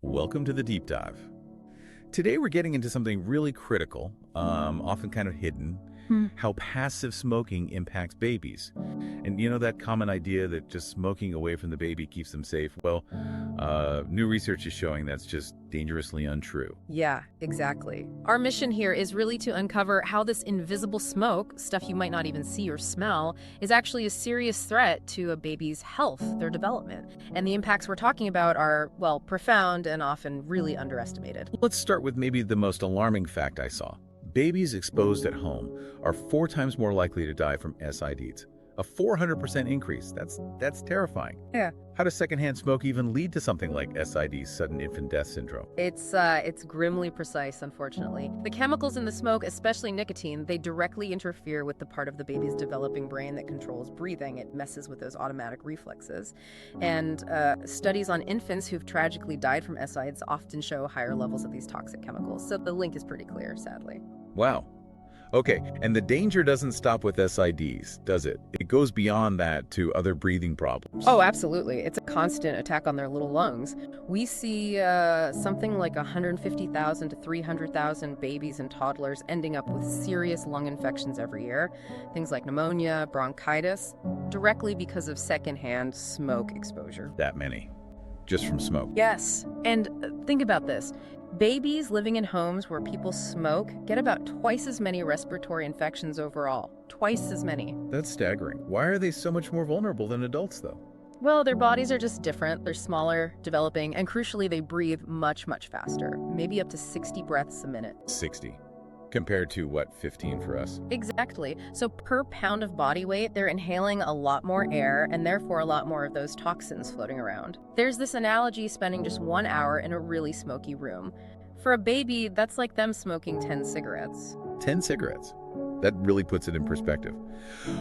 Welcome to the deep dive. Today we're getting into something really critical, often kind of hidden, how passive smoking impacts babies. And you know that common idea that just smoking away from the baby keeps them safe? Well, new research is showing that's just dangerously untrue. Yeah, exactly. Our mission here is really to uncover how this invisible smoke, stuff you might not even see or smell, is actually a serious threat to a baby's health, their development. And the impacts we're talking about are, well, profound and often really underestimated. Let's start with maybe the most alarming fact I saw. Babies exposed at home are 4 times more likely to die from SIDs. A 400% increase. That's terrifying. Yeah. How does secondhand smoke even lead to something like SIDs, sudden infant death syndrome? It's grimly precise, unfortunately. The chemicals in the smoke, especially nicotine, they directly interfere with the part of the baby's developing brain that controls breathing. It messes with those automatic reflexes. And studies on infants who've tragically died from SIDs often show higher levels of these toxic chemicals. So the link is pretty clear, sadly. Wow. Okay, and the danger doesn't stop with SIDs, does it? It goes beyond that to other breathing problems. Oh, absolutely. It's a constant attack on their little lungs. We see something like 150,000 to 300,000 babies and toddlers ending up with serious lung infections every year. Things like pneumonia, bronchitis, directly because of secondhand smoke exposure. That many. Just from smoke. Yes. And think about this. Babies living in homes where people smoke get about twice as many respiratory infections overall. Twice as many. That's staggering. Why are they so much more vulnerable than adults, though? Well, their bodies are just different. They're smaller, developing, and crucially, they breathe much, much faster. Maybe up to 60 breaths a minute. 60. Compared to, what, 15 for us? Exactly. So per pound of body weight, they're inhaling a lot more air and therefore a lot more of those toxins floating around. There's this analogy spending just 1 hour in a really smoky room. For a baby, that's like them smoking 10 cigarettes. 10 cigarettes. That really puts it in perspective.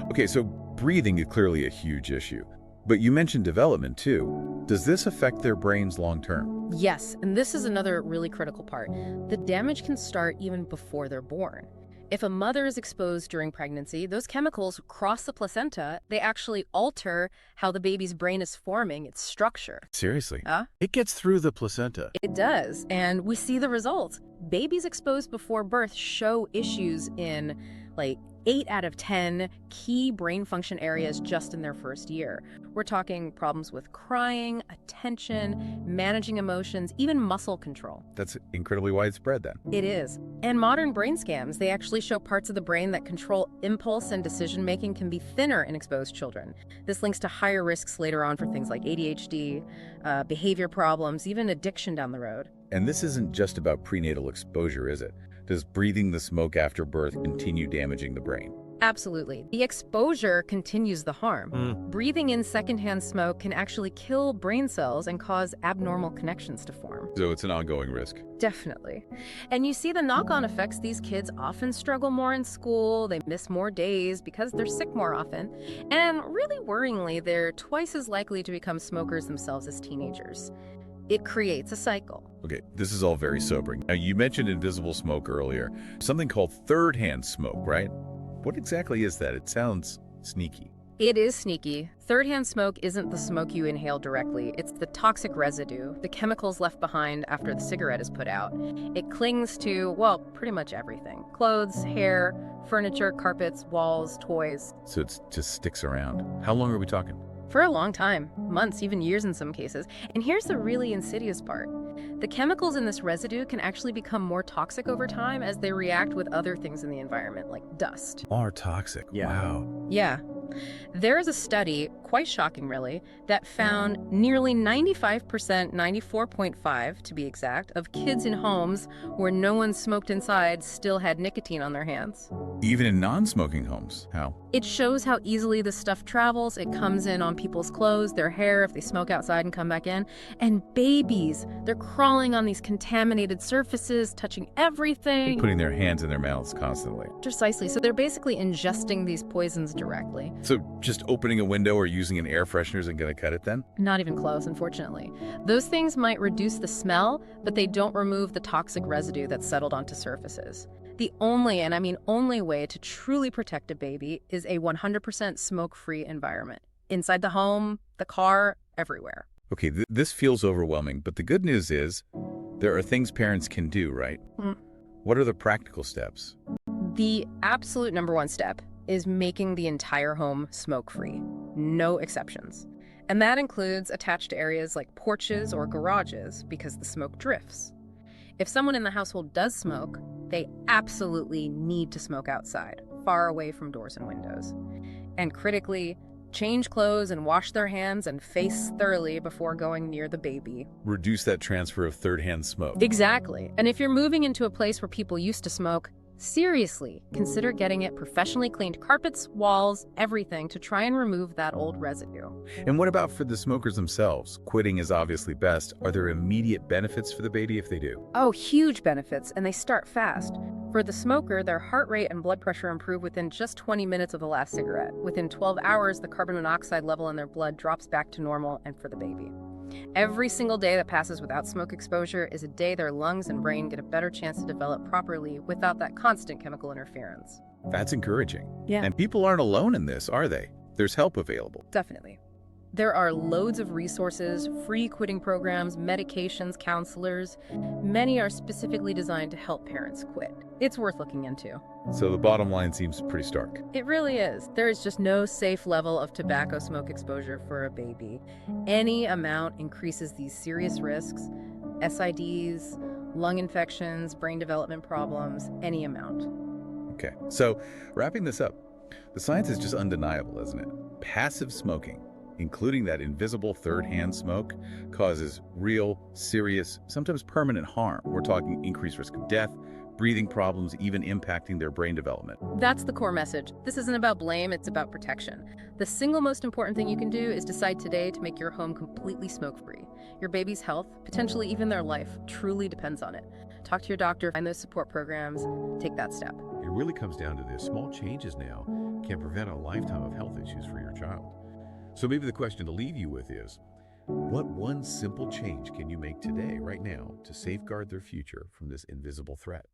Okay, so breathing is clearly a huge issue. But you mentioned development, too. Does this affect their brains long term? Yes, and this is another really critical part. The damage can start even before they're born. If a mother is exposed during pregnancy, those chemicals cross the placenta. They actually alter how the baby's brain is forming, its structure. Seriously? It gets through the placenta. It does, and we see the results. Babies exposed before birth show issues in, 8 out of 10 key brain function areas just in their first year. We're talking problems with crying, attention, managing emotions, even muscle control. That's incredibly widespread then. It is. And modern brain scans, they actually show parts of the brain that control impulse and decision-making can be thinner in exposed children. This links to higher risks later on for things like ADHD, behavior problems, even addiction down the road. And this isn't just about prenatal exposure, is it? Does breathing the smoke after birth continue damaging the brain? Absolutely. The exposure continues the harm. Breathing in secondhand smoke can actually kill brain cells and cause abnormal connections to form. So it's an ongoing risk. Definitely. And you see the knock-on effects. These kids often struggle more in school, they miss more days because they're sick more often, and really worryingly, they're twice as likely to become smokers themselves as teenagers. It creates a cycle. Okay, this is all very sobering. Now, you mentioned invisible smoke earlier, something called third-hand smoke, right? What exactly is that? It sounds sneaky. It is sneaky. Third-hand smoke isn't the smoke you inhale directly. It's the toxic residue, the chemicals left behind after the cigarette is put out. It clings to, well, pretty much everything. Clothes, hair, furniture, carpets, walls, toys. So it just sticks around. How long are we talking? For a long time, months, even years in some cases. And here's the really insidious part. The chemicals in this residue can actually become more toxic over time as they react with other things in the environment, like dust. More toxic. Wow. Yeah. There is a study, quite shocking really, that found nearly 95%, 94.5 to be exact, of kids in homes where no one smoked inside still had nicotine on their hands. Even in non-smoking homes? How? It shows how easily the stuff travels. It comes in on people's clothes, their hair, if they smoke outside and come back in. And babies, they're crawling on these contaminated surfaces, touching everything. Putting their hands in their mouths constantly. Precisely. So they're basically ingesting these poisons directly. So just opening a window or using an air freshener isn't going to cut it then? Not even close, unfortunately. Those things might reduce the smell, but they don't remove the toxic residue that's settled onto surfaces. The only, and I mean only way to truly protect a baby is a 100% smoke-free environment. Inside the home, the car, everywhere. Okay, this feels overwhelming, but the good news is There are things parents can do, right? What are the practical steps? The absolute number one step is making the entire home smoke-free. No exceptions. And that includes attached areas like porches or garages because the smoke drifts. If someone in the household does smoke, they absolutely need to smoke outside, far away from doors and windows. And critically, change clothes and wash their hands and face thoroughly before going near the baby. Reduce that transfer of third-hand smoke. Exactly. And if you're moving into a place where people used to smoke, seriously, consider getting it professionally cleaned carpets, walls, everything to try and remove that old residue. And what about for the smokers themselves? Quitting is obviously best. Are there immediate benefits for the baby if they do? Oh, huge benefits, and they start fast. For the smoker, their heart rate and blood pressure improve within just 20 minutes of the last cigarette. Within 12 hours, the carbon monoxide level in their blood drops back to normal, and for the baby. Every single day that passes without smoke exposure is a day their lungs and brain get a better chance to develop properly without that constant chemical interference. That's encouraging. Yeah. And people aren't alone in this, are they? There's help available. Definitely. There are loads of resources, free quitting programs, medications, counselors. Many are specifically designed to help parents quit. It's worth looking into. So the bottom line seems pretty stark. It really is. There is just no safe level of tobacco smoke exposure for a baby. Any amount increases these serious risks, SIDs, lung infections, brain development problems, any amount. Okay, so wrapping this up, the science is just undeniable, isn't it? Passive smoking, including that invisible third-hand smoke, causes real, serious, sometimes permanent harm. We're talking increased risk of death, breathing problems, even impacting their brain development. That's the core message. This isn't about blame, it's about protection. The single most important thing you can do is decide today to make your home completely smoke-free. Your baby's health, potentially even their life, truly depends on it. Talk to your doctor, find those support programs, take that step. It really comes down to this. Small changes now can prevent a lifetime of health issues for your child. So maybe the question to leave you with is, what one simple change can you make today, right now, to safeguard their future from this invisible threat?